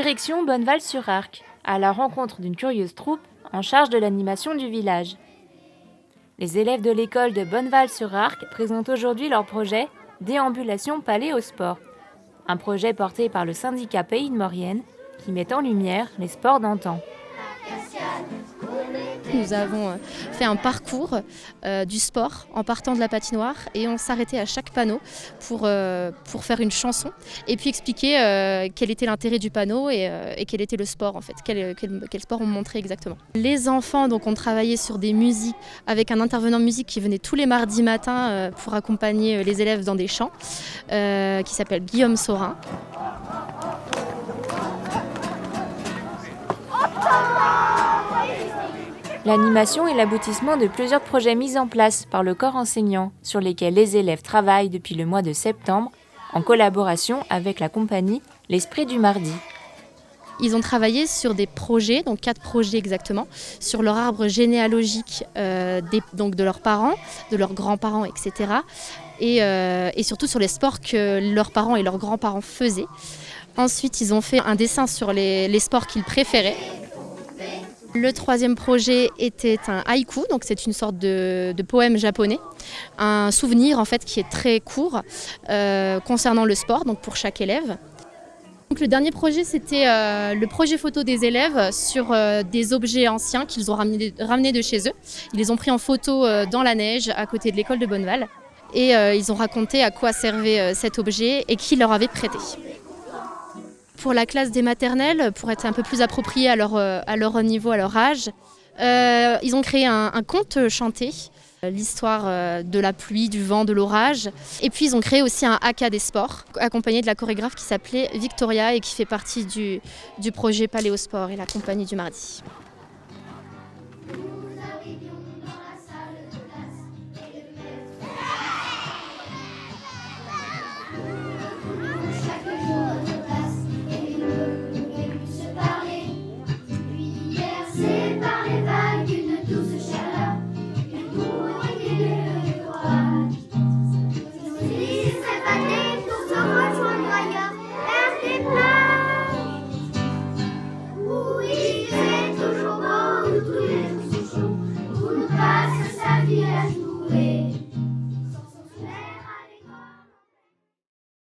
Direction Bonneval-sur-Arc, à la rencontre d'une curieuse troupe en charge de l'animation du village. Les élèves de l'école de Bonneval-sur-Arc présentent aujourd'hui leur projet « Déambulation Palais au sport », un projet porté par le syndicat Pays de Maurienne qui met en lumière les sports d'antan. Nous avons fait un parcours du sport en partant de la patinoire et on s'arrêtait à chaque panneau pour faire une chanson et puis expliquer quel était l'intérêt du panneau et quel était le sport en fait, quel sport on montrait exactement. Les enfants donc ont travaillé sur des musiques avec un intervenant musique qui venait tous les mardis matins pour accompagner les élèves dans des chants qui s'appelle Guillaume Saurin. L'animation est l'aboutissement de plusieurs projets mis en place par le corps enseignant sur lesquels les élèves travaillent depuis le mois de septembre en collaboration avec la compagnie L'Esprit du Mardi. Ils ont travaillé sur des projets, donc 4 projets exactement, sur leur arbre généalogique donc de leurs parents, de leurs grands-parents, etc. Et surtout sur les sports que leurs parents et leurs grands-parents faisaient. Ensuite, ils ont fait un dessin sur les sports qu'ils préféraient. Le 3e projet était un haïku, donc c'est une sorte de poème japonais, un souvenir en fait qui est très court concernant le sport, donc pour chaque élève. Donc le dernier projet, c'était le projet photo des élèves sur des objets anciens qu'ils ont ramenés de chez eux. Ils les ont pris en photo dans la neige à côté de l'école de Bonneval et ils ont raconté à quoi servait cet objet et qui leur avait prêté. Pour la classe des maternelles, pour être un peu plus approprié à leur niveau, à leur âge, ils ont créé un conte chanté, l'histoire de la pluie, du vent, de l'orage. Et puis ils ont créé aussi un haka des sports, accompagné de la chorégraphe qui s'appelait Victoria et qui fait partie du projet Palais au sport et la compagnie du Mardi.